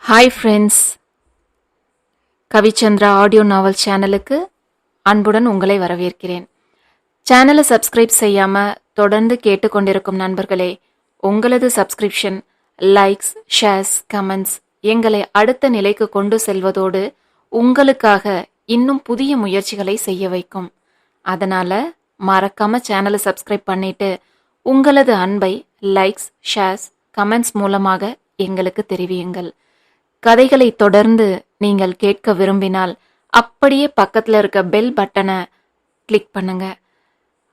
Hi friends, Kavichandra audio நாவல் சேனலுக்கு அன்புடன் உங்களை வரவேற்கிறேன். சேனலை சப்ஸ்கிரைப் செய்யாமல் தொடர்ந்து கேட்டுக்கொண்டிருக்கும் நண்பர்களே, உங்களது சப்ஸ்கிரிப்ஷன், லைக்ஸ், ஷேர்ஸ், கமெண்ட்ஸ் எங்களை அடுத்த நிலைக்கு கொண்டு செல்வதோடு உங்களுக்காக இன்னும் புதிய முயற்சிகளை செய்ய வைக்கும். அதனால் மறக்காம சேனலை சப்ஸ்கிரைப் பண்ணிட்டு உங்களது அன்பை லைக்ஸ், ஷேர்ஸ், கமெண்ட்ஸ் மூலமாக எங்களுக்கு தெரிவியுங்கள். கதைகளை தொடர்ந்து நீங்கள் கேட்க விரும்பினால் அப்படியே பக்கத்தில் இருக்க பெல் பட்டனை கிளிக் பண்ணுங்க.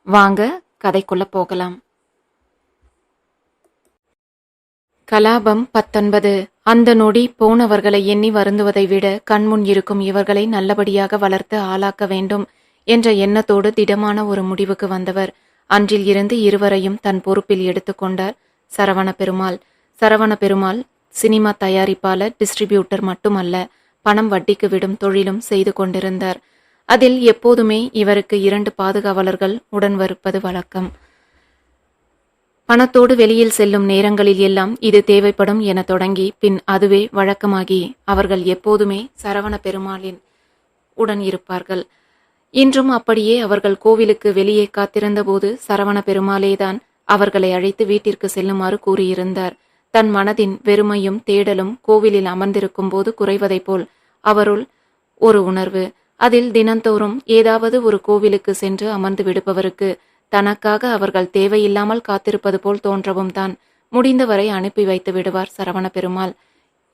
வாங்க கதைக்குள்ள போகலாம். கலாபம் 19. அந்த நொடி போனவர்களை எண்ணி வருந்துவதை விட கண்முன் இருக்கும் இவர்களை நல்லபடியாக வளர்த்து ஆளாக்க வேண்டும் என்ற எண்ணத்தோடு திடமான ஒரு முடிவுக்கு வந்தவர். அன்றில் இருந்து இருவரையும் தன் பொறுப்பில் எடுத்துக்கொண்டார் சரவண பெருமாள். சரவண பெருமாள் சினிமா தயாரிப்பாளர், டிஸ்ட்ரிபியூட்டர் மட்டுமல்ல, பணம் வட்டிக்கு விடும் தொழிலும் செய்து கொண்டிருந்தார். அதில் எப்போதுமே இவருக்கு 2 பாதுகாவலர்கள் உடன் வருப்பது வழக்கம். பணத்தோடு வெளியில் செல்லும் நேரங்களில் எல்லாம் இது தேவைப்படும் என தொடங்கி பின் அதுவே வழக்கமாகி அவர்கள் எப்போதுமே சரவண பெருமாளின் உடன் இருப்பார்கள். இன்றும் அப்படியே அவர்கள் கோவிலுக்கு வெளியே காத்திருந்த போது சரவண பெருமாளேதான் அவர்களை அழைத்து வீட்டிற்கு செல்லுமாறு கூறியிருந்தார். தன் மனதின் வெறுமையும் தேடலும் கோவிலில் அமர்ந்திருக்கும் போது குறைவதைப் போல் அவருள் ஒரு உணர்வு. அதில் தினந்தோறும் ஏதாவது ஒரு கோவிலுக்கு சென்று அமர்ந்து விடுப்பவருக்கு தனக்காக அவர்கள் தேவையில்லாமல் காத்திருப்பது போல் தோன்றவும் தான் முடிந்தவரை அனுப்பி வைத்து விடுவார் சரவண பெருமாள்.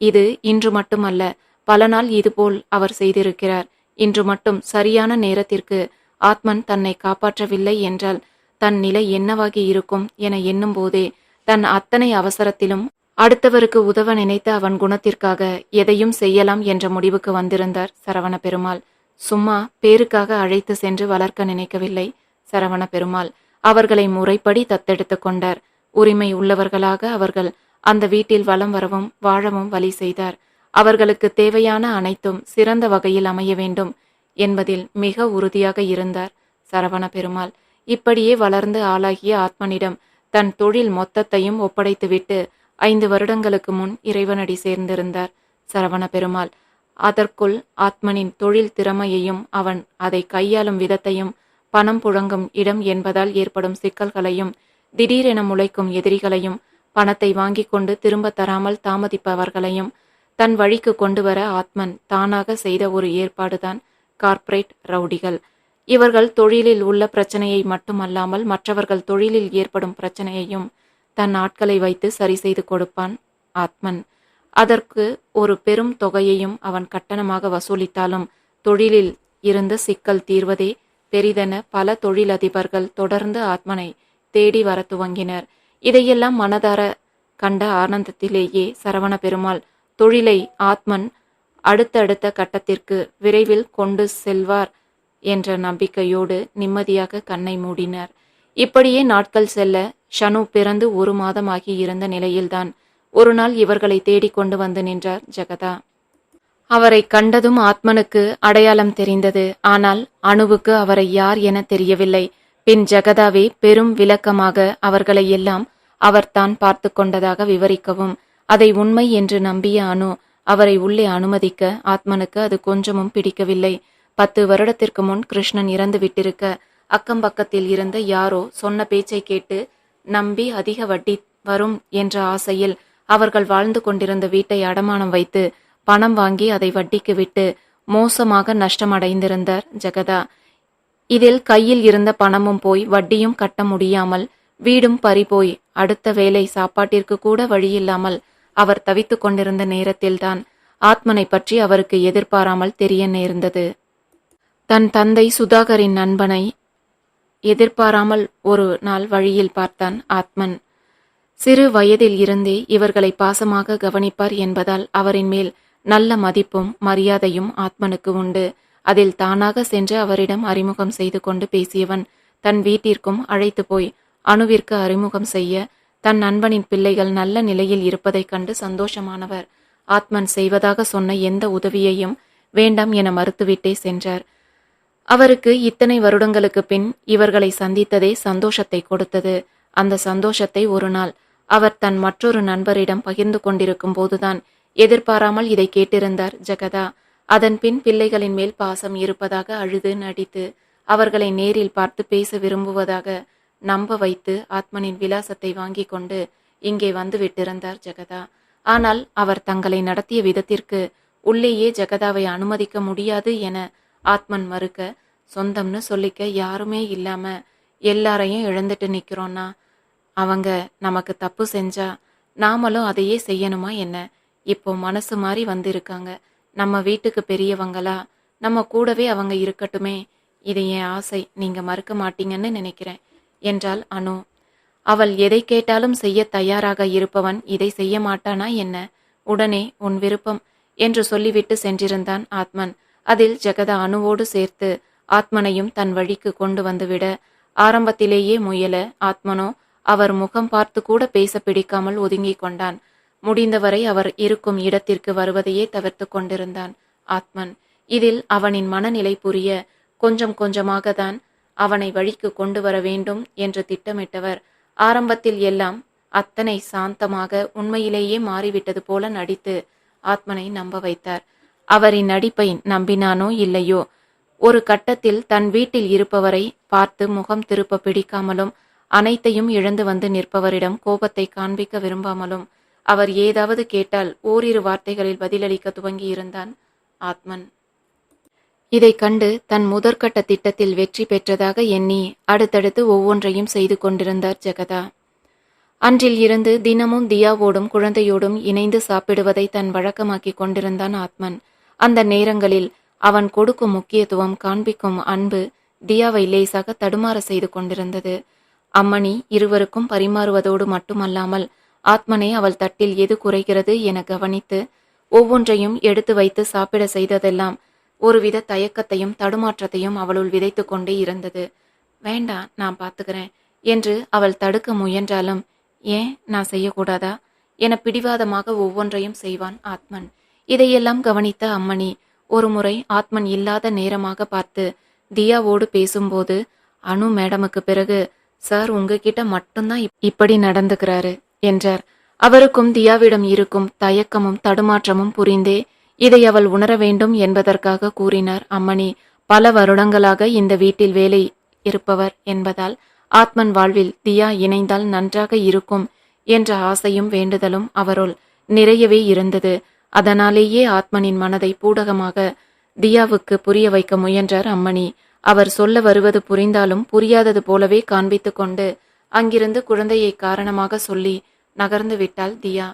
இது இன்று மட்டுமல்ல, பல நாள் இதுபோல் அவர் செய்திருக்கிறார். இன்று மட்டும் சரியான நேரத்திற்கு ஆத்மன் தன்னை காப்பாற்றவில்லை என்றால் தன் நிலை என்னவாகி இருக்கும் என எண்ணும் போதே தன் அத்தனை அவசரத்திலும் அடுத்தவருக்கு உதவ நினைத்த அவன் குணத்திற்காக எதையும் செய்யலாம் என்ற முடிவுக்கு வந்திருந்தார் சரவண பெருமாள். சும்மா பேருக்காக அழைத்து சென்று வளர்க்க நினைக்கவில்லை சரவண பெருமாள். அவர்களை முறைப்படி தத்தெடுத்து கொண்டார். உரிமை உள்ளவர்களாக அவர்கள் அந்த வீட்டில் வலம் வரவும் வாழவும் வழி செய்தார். அவர்களுக்கு தேவையான அனைத்தும் சிறந்த வகையில் அமைய வேண்டும் என்பதில் மிக உறுதியாக இருந்தார் சரவண பெருமாள். இப்படியே வளர்ந்து ஆளாகிய ஆத்மனிடம் தன் தொழில் மொத்தத்தையும் ஒப்படைத்துவிட்டு 5 வருடங்களுக்கு முன் இறைவனடி சேர்ந்திருந்தார் சரவண பெருமாள். அதற்குள் ஆத்மனின் தொழில் திறமையையும் அவன் அதை கையாளும் விதத்தையும், பணம் புழங்கும் இடம் என்பதால் ஏற்படும் சிக்கல்களையும், திடீரென முளைக்கும் எதிரிகளையும், பணத்தை வாங்கி கொண்டு திரும்ப தராமல் தாமதிப்பவர்களையும் தன் வழிக்கு கொண்டு வர ஆத்மன் தானாக செய்த ஒரு ஏற்பாடுதான் கார்ப்பரேட் ரவுடிகள். இவர்கள் தொழிலில் உள்ள பிரச்சனையை மட்டுமல்லாமல் மற்றவர்கள் தொழிலில் ஏற்படும் பிரச்சனையையும் தன் ஆட்களை வைத்து சரி செய்து கொடுப்பான் ஆத்மன். அதற்கு ஒரு பெரும் தொகையையும் அவன் கட்டணமாக வசூலித்தாலும் தொழிலில் இருந்த சிக்கல் தீர்வதே பெரிதென பல தொழிலதிபர்கள் தொடர்ந்து ஆத்மனை தேடி வர துவங்கினர். இதையெல்லாம் மனதார கண்ட ஆனந்தத்திலேயே சரவண பெருமாள் தொழிலை ஆத்மன் அடுத்தடுத்த கட்டத்திற்கு விரைவில் கொண்டு செல்வார் என்ற நம்பிக்கையோடு நிம்மதியாக கண்ணை மூடினார். இப்படியே நாட்கள் செல்ல ஷனு பிறந்து 1 மாதமாகி இருந்த நிலையில்தான் ஒரு நாள் இவர்களை தேடிக்கொண்டு வந்து நின்றார் ஜெகதா. அவரை கண்டதும் ஆத்மனுக்கு அடையாளம் தெரிந்தது. ஆனால் அணுவுக்கு அவரை யார் என தெரியவில்லை. பின் ஜெகதாவே பெரும் விளக்கமாக அவர்களை எல்லாம் அவர் தான் பார்த்து கொண்டதாக விவரிக்கவும் அதை உண்மை என்று நம்பிய அணு அவரை உள்ளே அனுமதிக்க ஆத்மனுக்கு அது கொஞ்சமும் பிடிக்கவில்லை. 10 வருடத்திற்கு முன் கிருஷ்ணன் இறந்து விட்டிருக்க அக்கம் பக்கத்தில் இருந்த யாரோ சொன்ன பேச்சை கேட்டு நம்பி அதிக வட்டி வரும் என்ற ஆசையில் அவர்கள் வாழ்ந்து கொண்டிருந்த வீட்டை அடமானம் வைத்து பணம் வாங்கி அதை வட்டிக்கு விட்டு மோசமாக நஷ்டமடைந்திருந்தார் ஜெகதா. இதில் கையில் இருந்த பணமும் போய் வட்டியும் கட்ட முடியாமல் வீடும் பறிபோய் அடுத்த வேளை சாப்பாட்டிற்கு கூட வழியில்லாமல் அவர் தவித்து கொண்டிருந்த நேரத்தில்தான் ஆத்மனை பற்றி அவருக்கு எதிர்பாராமல் தெரிய நேர்ந்தது. தன் தந்தை சுதாகரின் நண்பனை எதிர்பாராமல் ஒரு நாள் வழியில் பார்த்தான் ஆத்மன். சிறு வயதில் இருந்தே இவர்களை பாசமாக கவனிப்பார் என்பதால் அவரின் மேல் நல்ல மதிப்பும் மரியாதையும் ஆத்மனுக்கு உண்டு. அதில் தானாக சென்று அவரிடம் அறிமுகம் செய்து கொண்டு பேசியவன் தன் வீட்டிற்கும் அழைத்து போய் அணுவிற்கு அறிமுகம் செய்ய தன் நண்பனின் பிள்ளைகள் நல்ல நிலையில் இருப்பதைக் கண்டு சந்தோஷமானவர் ஆத்மன் செய்வதாக சொன்ன எந்த உதவியையும் வேண்டாம் என மறுத்துவிட்டே சென்றார். அவருக்கு இத்தனை வருடங்களுக்கு பின் இவர்களை சந்தித்ததே சந்தோஷத்தை கொடுத்தது. அந்த சந்தோஷத்தை ஒரு நாள் அவர் தன் மற்றொரு நண்பரிடம் பகிர்ந்து கொண்டிருக்கும் போதுதான் எதிர்பாராமல் இதை கேட்டிருந்தார் ஜெகதா. அதன் பின் பிள்ளைகளின் மேல் பாசம் இருப்பதாக அழுது நடித்து அவர்களை நேரில் பார்த்து பேச விரும்புவதாக நம்ப வைத்து ஆத்மனின் விலாசத்தை வாங்கி கொண்டு இங்கே வந்து விட்டிருந்தார் ஜெகதா. ஆனால் அவர் தங்களை நடத்திய விதத்திற்கு உள்ளேயே ஜெகதாவை அனுமதிக்க முடியாது என ஆத்மன் மறுக்க, சொந்தம்னு சொல்லிக்க யாருமே இல்லாம எல்லாரையும் இழந்துட்டு நிக்கிறோன்னா அவங்க நமக்கு தப்பு செஞ்சா நாமளும் அதையே செய்யணுமா என்ன? இப்போ மனசு மாறி வந்திருக்காங்க. நம்ம வீட்டுக்கு பெரியவங்களா, நம்ம கூடவே அவங்க இருக்கட்டுமே. இது என் ஆசை, நீங்க மறுக்க மாட்டீங்கன்னு நினைக்கிறேன் என்றாள் அனு. அவள் எதை கேட்டாலும் செய்ய தயாராக இருப்பவன் இதை செய்ய மாட்டானா என்ன? உடனே உன் விருப்பம் என்று சொல்லிவிட்டு சென்றிருந்தான் ஆத்மன். அதில் ஜெகதா அனுவோடு சேர்த்து ஆத்மனையும் தன் வழிக்கு கொண்டு வந்துவிட ஆரம்பத்திலேயே முயல ஆத்மனோ அவர் முகம் பார்த்து கூட பேச பிடிக்காமல் ஒதுங்கிக் கொண்டான். முடிந்தவரை அவர் இருக்கும் இடத்திற்கு வருவதையே தவிர்த்து கொண்டிருந்தான் ஆத்மன். இதில் அவனின் மனநிலை புரிய கொஞ்சம் கொஞ்சமாக தான் அவனை வழிக்கு கொண்டு வர வேண்டும் என்று திட்டமிட்டவர் ஆரம்பத்தில் எல்லாம் அத்தனை சாந்தமாக உண்மையிலேயே மாறிவிட்டது போல நடித்து ஆத்மனை நம்ப வைத்தார். அவரின் நடிப்பை நம்பினானோ இல்லையோ, ஒரு கட்டத்தில் தன் வீட்டில் இருப்பவரை பார்த்து முகம் திருப்ப பிடிக்காமலும் அனைத்தையும் இழந்து வந்து நிற்பவரிடம் கோபத்தை காண்பிக்க விரும்பாமலும் அவர் ஏதாவது கேட்டால் ஓரிரு வார்த்தைகளில் பதிலளிக்க துவங்கி இருந்தான் ஆத்மன். இதை கண்டு தன் முதற்கட்ட திட்டத்தில் வெற்றி பெற்றதாக எண்ணி அடுத்தடுத்து ஒவ்வொன்றையும் செய்து கொண்டிருந்தார் ஜெகதா. அன்றில் இருந்து தினமும் தியாவோடும் குழந்தையோடும் இணைந்து சாப்பிடுவதை தன் வழக்கமாக்கி கொண்டிருந்தான் ஆத்மன். அந்த நேரங்களில் அவன் கொடுக்கும் முக்கியத்துவம், காண்பிக்கும் அன்பு தியாவை லேசாக தடுமாற செய்து கொண்டிருந்தது. அம்மணி இருவருக்கும் பரிமாறுவதோடு மட்டுமல்லாமல் ஆத்மனை அவள் தட்டில் எது குறைகிறது என கவனித்து ஒவ்வொன்றையும் எடுத்து வைத்து சாப்பிட செய்ததெல்லாம் ஒருவித தயக்கத்தையும் தடுமாற்றத்தையும் அவளுள் விதைத்து கொண்டே இருந்தது. வேண்டாம், நான் பார்த்துக்கிறேன் என்று அவள் தடுக்க முயன்றாலும், ஏன் நான் செய்யக்கூடாதா என பிடிவாதமாக ஒவ்வொன்றையும் செய்வான் ஆத்மன். இதையெல்லாம் கவனித்த அம்மணி ஒருமுறை ஆத்மன் இல்லாத நேரமாக பார்த்து தியாவோடு பேசும்போது, அனு மேடமுக்கு பிறகு சார் உங்ககிட்ட மட்டும்தான் இப்படி நடந்துக்கிறாரு என்றார். அவருக்கும் தியாவிடம் இருக்கும் தயக்கமும் தடுமாற்றமும் புரிந்தே இதை அவள் உணர வேண்டும் என்பதற்காக கூறினார் அம்மணி. பல வருடங்களாக இந்த வீட்டில் வேலை இருப்பவர் என்பதால் ஆத்மன் வாழ்வில் தியா இணைந்தால் நன்றாக இருக்கும் என்ற ஆசையும் வேண்டுதலும் அவருள் நிறையவே இருந்தது. அதனாலேயே ஆத்மனின் மனதை பூடகமாக தியாவுக்கு புரிய வைக்க முயன்றார் அம்மணி. அவர் சொல்ல வருவது புரிந்தாலும் புரியாதது போலவே காண்பித்து கொண்டு அங்கிருந்து குழந்தையை காரணமாக சொல்லி நகர்ந்து விட்டாள் தியா.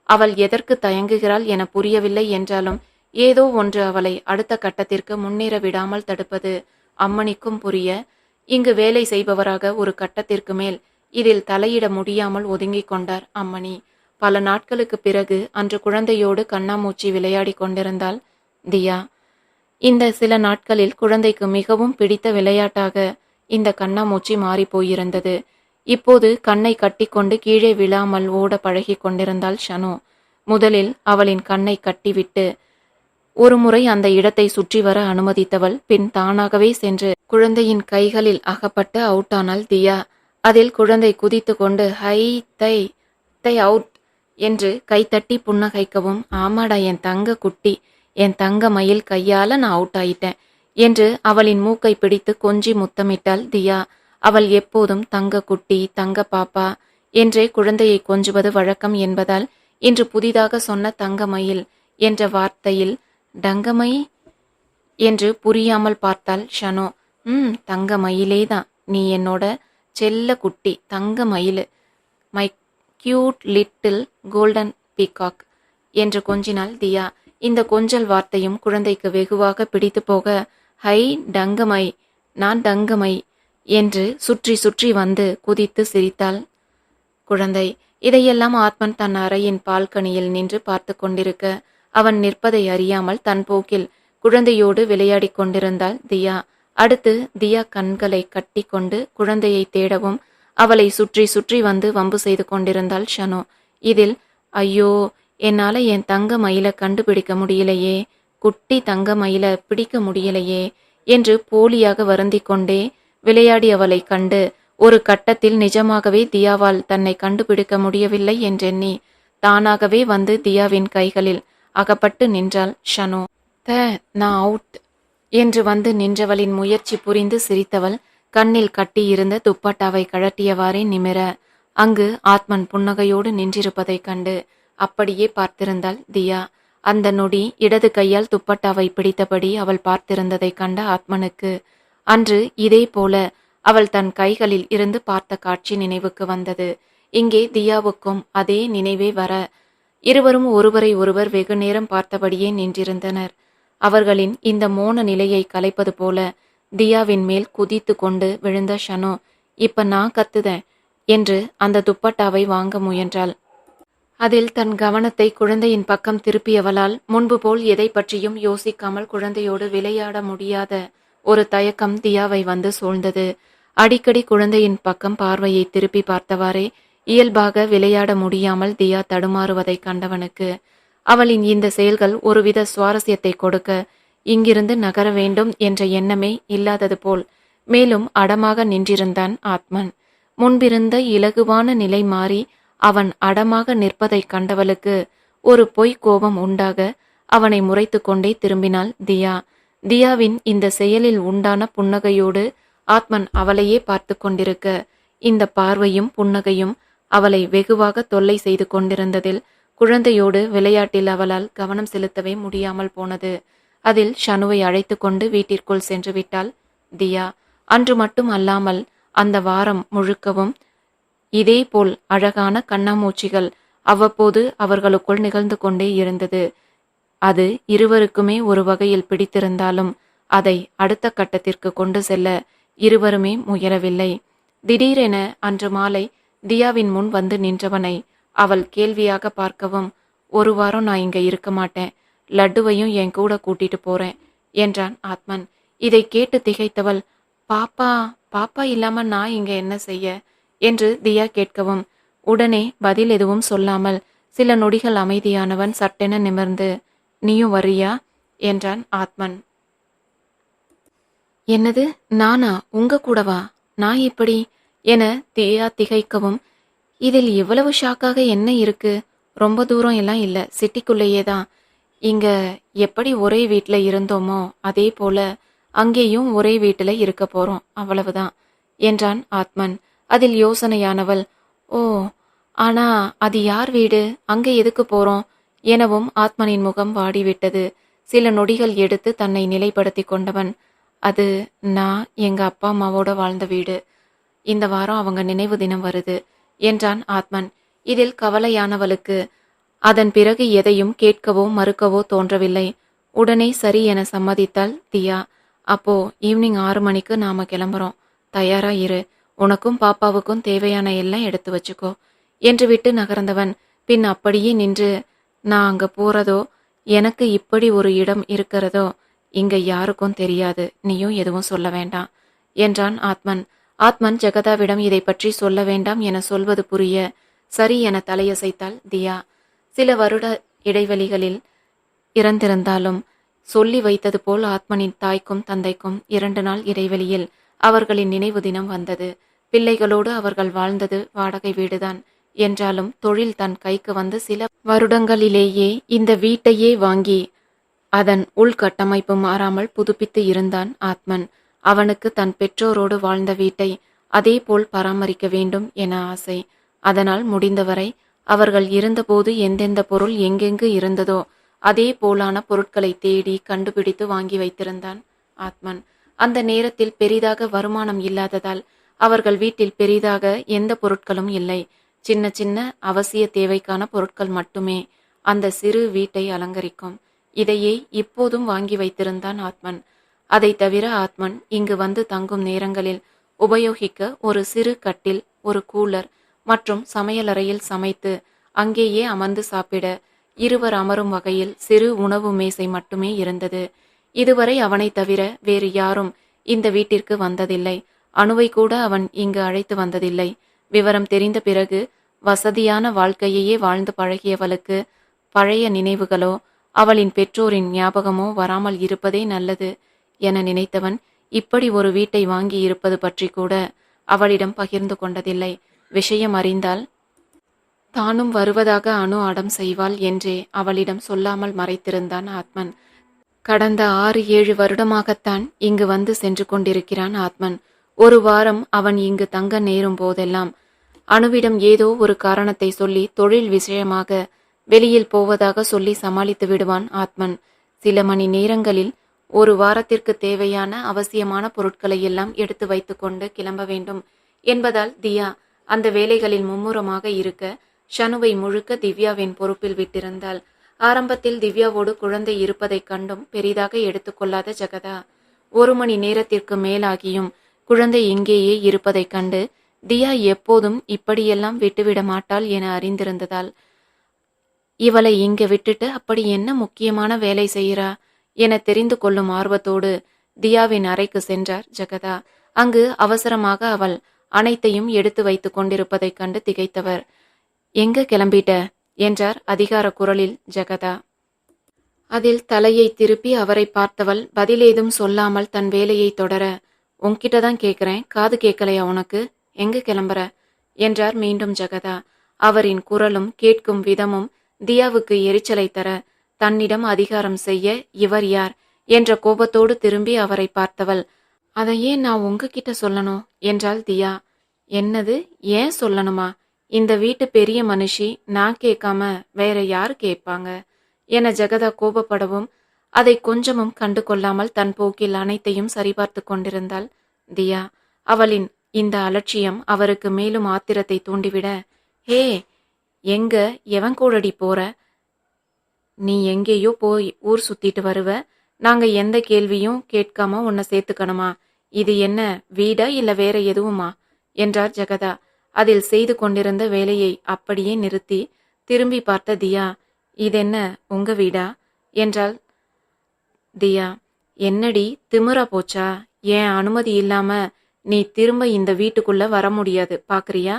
அவள் எதற்கு தயங்குகிறாள் என புரியவில்லை என்றாலும் ஏதோ ஒன்று அவளை அடுத்த கட்டத்திற்கு முன்னேற விடாமல் தடுப்பது அம்மணிக்கும் புரிய, இங்கு வேலை செய்பவராக ஒரு கட்டத்திற்கு மேல் இதில் தலையிட முடியாமல் ஒதுங்கிக் கொண்டார் அம்மணி. பல நாட்களுக்கு பிறகு அன்று குழந்தையோடு கண்ணாமூச்சி விளையாடி கொண்டிருந்தாள் தியா. இந்த சில நாட்களில் குழந்தைக்கு மிகவும் பிடித்த விளையாட்டாக இந்த கண்ணாமூச்சி மாறி போயிருந்தது. இப்போது கண்ணை கட்டிக்கொண்டு கீழே விழாமல் ஓட பழகி கொண்டிருந்தாள் ஷனு. முதலில் அவளின் கண்ணை கட்டிவிட்டு ஒருமுறை அந்த இடத்தை சுற்றி வர அனுமதித்தவள் பின் தானாகவே சென்று குழந்தையின் கைகளில் அகப்பட்டு அவுட் ஆனாள் தியா. அதில் குழந்தை குதித்து கொண்டு ஹை தை தை அவுட் என்று கைத்தட்டி புன்னகைக்கவும், ஆமாடா என் தங்க குட்டி, என் தங்க மயில் கையால நான் அவுட் ஆயிட்டேன் என்று அவளின் மூக்கை பிடித்து கொஞ்சி முத்தமிட்டாள் தியா. அவள் எப்போதும் தங்க குட்டி, தங்க பாப்பா என்றே குழந்தையை கொஞ்சுவது வழக்கம் என்பதால் இன்று புதிதாக சொன்ன தங்கமயில் என்ற வார்த்தையில் டங்கமை என்று புரியாமல் பார்த்தாள் ஷனோ. தங்க மயிலேதான், நீ என்னோட செல்ல குட்டி தங்க மயில், my cute little golden peacock என்று கொஞ்சினாள் தியா. இந்த கொஞ்சல் வார்த்தையும் குழந்தைக்கு வெகுவாக பிடித்து போக, ஹை டங்கமை, நான் டங்கமை என்று சுற்றி சுற்றி வந்து குதித்து சிரித்தாள் குழந்தை. இதையெல்லாம் ஆத்மன் தன் அறையின் பால்கனியில் நின்று பார்த்து கொண்டிருக்க, அவன் நிற்பதை அறியாமல் தன் போக்கில் குழந்தையோடு விளையாடி கொண்டிருந்தாள் தியா. அடுத்து தியா கண்களை கட்டி கொண்டு குழந்தையை தேடவும் அவளை சுற்றி சுற்றி வந்து வம்பு செய்து கொண்டிருந்தாள் ஷனு. இதில் ஐயோ, என்னால என் தங்க மயில கண்டுபிடிக்க முடியலையே, குட்டி தங்க மயில பிடிக்க முடியலையே என்று போலியாக வருந்தி கொண்டே விளையாடி அவளை கண்டு ஒரு கட்டத்தில் நிஜமாகவே தியாவால் தன்னை கண்டுபிடிக்க முடியவில்லை என்றெண்ணி தானாகவே வந்து தியாவின் கைகளில் அகப்பட்டு நின்றாள் ஷனு. நான் அவுட் என்று வந்து நின்றவளின் முயற்சி புரிந்து சிரித்தவள் கண்ணில் கட்டியிருந்த துப்பட்டாவை கழட்டியவாறே நிமிர அங்கு ஆத்மன் புன்னகையோடு நின்றிருப்பதைக் கண்டு அப்படியே பார்த்திருந்தாள் தியா. அந்த நொடி இடது கையால் துப்பட்டாவை பிடித்தபடி அவள் பார்த்திருந்ததைக் கண்ட ஆத்மனுக்கு அன்று இதே போல அவள் தன் கைகளில் இருந்து பார்த்த காட்சி நினைவுக்கு வந்தது. இங்கே தியாவுக்கும் அதே நினைவே வர இருவரும் ஒருவரை ஒருவர் வெகு நேரம் பார்த்தபடியே நின்றிருந்தனர். அவர்களின் இந்த மோன நிலையை கலைப்பது போல தியாவின் மேல் குதித்து கொண்டு விழுந்த ஷனு, இப்ப நான் கத்துதேன் என்று அந்த துப்பட்டாவை வாங்க முயன்றாள். அதில் தன் கவனத்தை குழந்தையின் பக்கம் திருப்பியவளால் முன்பு போல் எதை பற்றியும் யோசிக்காமல் குழந்தையோடு விளையாட முடியாத ஒரு தயக்கம் தியாவை வந்து சூழ்ந்தது. அடிக்கடி குழந்தையின் பக்கம் பார்வையை திருப்பி பார்த்தவாறே இயல்பாக விளையாட முடியாமல் தியா தடுமாறுவதைக் கண்டவனுக்கு அவளின் இந்த செயல்கள் ஒருவித சுவாரஸ்யத்தை கொடுக்க இங்கிருந்து நகர வேண்டும் என்ற எண்ணமே இல்லாதது போல் மேலும் அடமாக நின்றிருந்தான் ஆத்மன். முன்பிருந்த இலகுவான நிலை மாறி அவன் அடமாக நிற்பதைக் கண்டவளுக்கு ஒரு பொய் கோபம் உண்டாக அவனை முறைத்து கொண்டே திரும்பினாள் தியா. தியாவின் இந்த செயலில் உண்டான புன்னகையோடு ஆத்மன் அவளையே பார்த்து கொண்டிருக்க இந்த பார்வையும் புன்னகையும் அவளை வெகுவாக தொல்லை செய்து கொண்டிருந்ததில் குழந்தையோடு விளையாட்டில் அவளால் கவனம் செலுத்தவே முடியாமல் போனது. அதில் ஷனுவை அழைத்து கொண்டு வீட்டிற்குள் சென்று விட்டாள் தியா. அன்று மட்டும் அல்லாமல் அந்த வாரம் முழுக்கவும் இதேபோல் அழகான கண்ணாமூச்சிகள் அவ்வப்போது அவர்களுக்குள் நிகழ்ந்து கொண்டே இருந்தது. அது இருவருக்குமே ஒரு வகையில் பிடித்திருந்தாலும் அதை அடுத்த கட்டத்திற்கு கொண்டு செல்ல இருவருமே முயலவில்லை. திடீரென அன்று மாலை தியாவின் முன் வந்து நின்றவனை அவள் கேள்வியாக பார்க்கவும், ஒரு வாரம் நான் இங்க இருக்க மாட்டேன், லட்டுவையும் என் கூட கூட்டிட்டு போறேன் என்றான் ஆத்மன். இதை கேட்டு திகைத்தவள், பாப்பா பாப்பா இல்லாம நான் இங்க என்ன செய்ய என்று தியா கேட்கவும் உடனே பதில் எதுவும் சொல்லாமல் சில நொடிகள் அமைதியானவன் சட்டென நிமிர்ந்து, நீயும் வரியா என்றான் ஆத்மன். என்னது, நானா? உங்க கூடவா? நான் இப்படி என தியா திகைக்கவும், இதில் இவ்வளவு ஷாக்காக என்ன இருக்கு? ரொம்ப தூரம் எல்லாம் இல்ல, சிட்டிக்குள்ளேயே தான். இங்க எப்படி ஒரே வீட்டுல இருந்தோமோ அதே போல அங்கேயும் ஒரே வீட்டுல இருக்க போறோம், அவ்வளவுதான் என்றான் ஆத்மன். அதில் யோசனையானவள், ஓ, ஆனா அது யார் வீடு, அங்க எதுக்கு போறோம் எனவும் ஆத்மனின் முகம் வாடிவிட்டது. சில நொடிகள் எடுத்து தன்னை நிலைப்படுத்தி கொண்டவன், அது நான் எங்க அப்பா அம்மாவோட வாழ்ந்த வீடு, இந்த வாரம் அவங்க நினைவு தினம் வருது என்றான் ஆத்மன். இதில் கவலையானவளுக்கு அதன் பிறகு எதையும் கேட்கவோ மறுக்கவோ தோன்றவில்லை. உடனே சரி என சம்மதித்தாள் தியா. அப்போ ஈவினிங் 6 மணிக்கு நாம கிளம்புறோம், தயாரா இரு, உனக்கும் பாப்பாவுக்கும் தேவையான எல்லாம் எடுத்து வச்சுக்கோ என்று விட்டு நகர்ந்தவன் பின் அப்படியே நின்று, நான் அங்க போறதோ எனக்கு இப்படி ஒரு இடம் இருக்கிறதோ இங்க யாருக்கும் தெரியாது, நீயும் எதுவும் சொல்ல வேண்டாம் என்றான் ஆத்மன். ஆத்மன் ஜெகதாவிடம் இதை பற்றி சொல்ல வேண்டாம் என சொல்வது புரிய சரி என தலையசைத்தாள் தியா. சில வருட இடைவெளிகளில் இறந்திருந்தாலும் சொல்லி வைத்தது போல் ஆத்மனின் தாய்க்கும் தந்தைக்கும் 2 நாள் இடைவெளியில் அவர்களின் நினைவு தினம் வந்தது. பிள்ளைகளோடு அவர்கள் வாழ்ந்தது வாடகை வீடுதான் என்றாலும் தொழில் தன் கைக்கு வந்து சில வருடங்களிலேயே இந்த வீட்டையே வாங்கி அதன் உள்கட்டமைப்பு மாறாமல் புதுப்பித்து இருந்தான் ஆத்மன். அவனுக்கு தன் பெற்றோரோடு வாழ்ந்த வீட்டை அதே போல் பராமரிக்க வேண்டும் என ஆசை. அதனால் முடிந்தவரை அவர்கள் இருந்தபோது எந்தெந்த பொருள் எங்கெங்கு இருந்ததோ அதே போலான பொருட்களை தேடி கண்டுபிடித்து வாங்கி வைத்திருந்தான் ஆத்மன். அந்த நேரத்தில் பெரிதாக வருமானம் இல்லாததால் அவர்கள் வீட்டில் பெரிதாக எந்த பொருட்களும் இல்லை. சின்ன சின்ன அவசிய தேவைக்கான பொருட்கள் மட்டுமே அந்த சிறு வீட்டை அலங்கரிக்கும். இதையே இப்போதும் வாங்கி வைத்திருந்தான் ஆத்மன். அதை தவிர ஆத்மன் இங்கு வந்து தங்கும் நேரங்களில் உபயோகிக்க ஒரு சிறு கட்டில், ஒரு கூலர் மற்றும் சமையலறையில் சமைத்து அங்கேயே அமர்ந்து சாப்பிட இருவர் அமரும் வகையில் சிறு உணவு மேசை மட்டுமே இருந்தது. இதுவரை அவனை தவிர வேறு யாரும் இந்த வீட்டிற்கு வந்ததில்லை. அணுவை கூட அவன் இங்கு அழைத்து வந்ததில்லை. விவரம் தெரிந்த பிறகு வசதியான வாழ்க்கையையே வாழ்ந்து பழகியவளுக்கு பழைய நினைவுகளோ அவளின் பெற்றோரின் ஞாபகமோ வராமல் இருப்பதே நல்லது என நினைத்தவன் இப்படி ஒரு வீட்டை வாங்கி இருப்பது பற்றி கூட அவளிடம் பகிர்ந்து கொண்டதில்லை. விஷயம் அறிந்தால் தானும் வருவதாக அனு அடம் செய்வாள் என்றே அவளிடம் சொல்லாமல் மறைத்திருந்தான் ஆத்மன். கடந்த 6-7 வருடமாகத்தான் இங்கு வந்து சென்று கொண்டிருக்கிறான் ஆத்மன். ஒரு வாரம் அவன் இங்கு தங்க நேரும் போதெல்லாம் அணுவிடம் ஏதோ ஒரு காரணத்தை சொல்லி தொழில் விஷயமாக வெளியில் போவதாக சொல்லி சமாளித்து விடுவான் ஆத்மன். சில மணி நேரங்களில் ஒரு வாரத்திற்கு தேவையான அவசியமான பொருட்களை எல்லாம் எடுத்து வைத்துக்கொண்டு கிளம்ப வேண்டும் என்பதால் தியா அந்த வேலைகளில் மும்முரமாக இருக்க ஷனுவை முழுக்க திவ்யாவின் பொறுப்பில் விட்டிருந்தாள். ஆரம்பத்தில் திவ்யாவோடு குழந்தை இருப்பதைக் கண்டும் பெரிதாக எடுத்துக்கொள்ளாத ஜெகதா 1 மணி நேரத்திற்கு மேலாகியும் குழந்தை இங்கேயே இருப்பதைக் கண்டு தியா எப்போதும் இப்படியெல்லாம் விட்டுவிட மாட்டாள் என அறிந்திருந்ததால் இவளை இங்க விட்டுட்டு அப்படி என்ன முக்கியமான வேலை செய்கிறா என தெரிந்து கொள்ளும் ஆர்வத்தோடு தியாவின் அறைக்கு சென்றார் ஜெகதா. அங்கு அவசரமாக அவள் அனைத்தையும் எடுத்து வைத்துக் கொண்டிருப்பதைக் கண்டு திகைத்தவர். எங்க கிளம்பிட்ட என்றார் அதிகார குரலில் ஜெகதா. அதில் தலையை திருப்பி அவரை பார்த்தவள் பதிலேதும் சொல்லாமல் தன் வேலையை தொடர, உன்கிட்ட தான் கேட்கிறேன், காது கேட்கலையா உனக்கு? எங்க கிளம்புற என்றார் மீண்டும் ஜெகதா. அவரின் குரலும் கேட்கும் விதமும் தியாவுக்கு எரிச்சலை தர, தன்னிடம் அதிகாரம் செய்ய இவர் யார் என்ற கோபத்தோடு திரும்பி அவரை பார்த்தவள், அதையே நான் உங்ககிட்ட சொல்லணும் என்றாள் தியா. என்னது, ஏன் சொல்லணுமா? இந்த வீட்டு பெரிய மனுஷி நான் கேட்காம வேற யாரு கேட்பாங்க என ஜெகதா கோபப்படவும் அதை கொஞ்சமும் கண்டு கொள்ளாமல் தன் போக்கில் அனைத்தையும் சரிபார்த்து கொண்டிருந்தாள் தியா. அவளின் இந்த அலட்சியம் அவருக்கு மேலும் ஆத்திரத்தை தூண்டிவிட, ஹே, எங்க எவன் கூடடி போற? நீ எங்கேயோ போய் ஊர் சுத்திட்டு வருவ, நாங்க எந்த கேள்வியும் கேட்காம உன்னை சேர்த்துக்கணுமா? இது என்ன வீடா இல்ல வேற எதுவுமா என்றார் ஜெகதா. அதில் செய்து கொண்டிருந்த வேலையை அப்படியே நிறுத்தி திரும்பி பார்த்த தியா, இதென்ன உங்க வீடா என்றாள் தியா. என்னடி திமிரா போச்சா? ஏன் அனுமதி இல்லாம நீ திரும்ப இந்த வீட்டுக்குள்ள வர முடியாது பாக்குறியா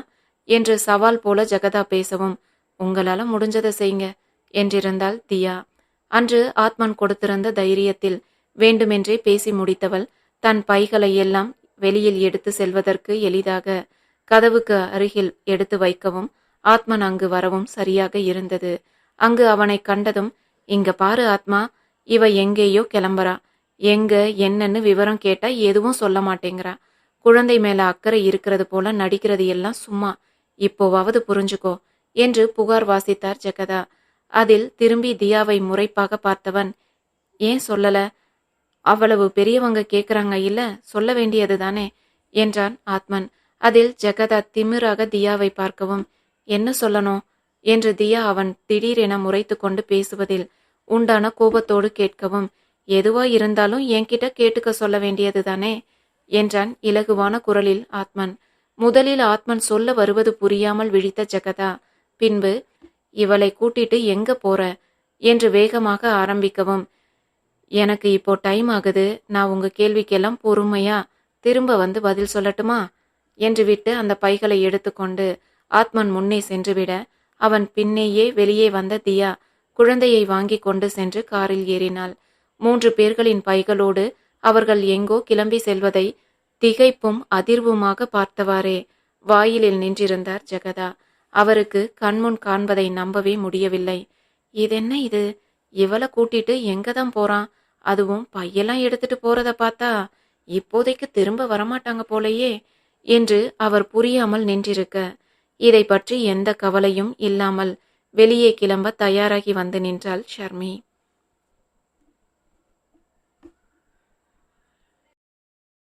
என்று சவால் போல ஜெகதா பேசவும், உங்களால முடிஞ்சதை செய்யுங்க என்றிருந்தாள் தியா. அன்று ஆத்மன் கொடுத்திருந்த தைரியத்தில் வேண்டுமென்றே பேசி முடித்தவள் தன் பைகளை எல்லாம் வெளியில் எடுத்து செல்வதற்கு எளிதாக கதவுக்கு அருகில் எடுத்து வைக்கவும் ஆத்மன் அங்கு வரவும் சரியாக இருந்தது. அங்கு அவனை கண்டதும், இங்க பாரு ஆத்மா, இவ எங்கேயோ கிளம்புறா, எங்க என்னன்னு விவரம் கேட்டா எதுவும் சொல்ல மாட்டேங்கிறா. குழந்தை மேல அக்கறை இருக்கிறது போல நடிக்கிறது எல்லாம் சும்மா, இப்போவாவது புரிஞ்சுக்கோ என்று புகார் வாசித்தார் ஜெகதா. அதில் திரும்பி தியாவை முறைப்பாக பார்த்தவன், ஏன் சொல்லல? அவ்வளவு பெரியவங்க கேக்குறாங்க இல்ல, சொல்ல வேண்டியது தானே என்றான் ஆத்மன். அதில் ஜெகதா திமிராக தியாவை பார்க்கவும், என்ன சொல்லணும் என்று தியா அவன் திடீரென முறைத்து கொண்டு பேசுவதில் உண்டான கோபத்தோடு கேட்கவும், எதுவா இருந்தாலும் என்கிட்ட கேட்டுக்க சொல்ல வேண்டியது தானே என்றான் இலகுவான குரலில் ஆத்மன். முதலில் ஆத்மன் சொல்ல வருவது புரியாமல் விழித்த ஜெகதா பின்பு, இவளை கூட்டிட்டு எங்க போற என்று வேகமாக ஆரம்பிக்கவும், எனக்கு இப்போ டைம் ஆகுது, நான் உங்க கேள்விக்கெல்லாம் பொறுமையா திரும்ப வந்து பதில் சொல்லட்டுமா என்று விட்டு அந்த பைகளை எடுத்துக்கொண்டு ஆத்மன் முன்னே சென்றுவிட, அவன் பின்னேயே வெளியே வந்த தியா குழந்தையை வாங்கி கொண்டு சென்று காரில் ஏறினாள். 3 பேர்களின் பைகளோடு அவர்கள் எங்கோ கிளம்பி செல்வதை திகைப்பும் அதிர்வுமாக பார்த்தவாறே வாயிலில் நின்றிருந்தார் ஜெகதா. அவருக்கு கண்முன் காண்பதை நம்பவே முடியவில்லை. இதென்ன இது, இவளை கூட்டிட்டு எங்கதான் போறான்? அதுவும் பையெல்லாம் எடுத்துட்டு போறத பார்த்தா இப்போதைக்கு திரும்ப வரமாட்டாங்க போலையே என்று அவர் புரியாமல் நின்றிருக்க, இதை பற்றி எந்த கவலையும் இல்லாமல் வெளியே கிளம்ப தயாராகி வந்து நின்றாள் ஷர்மி.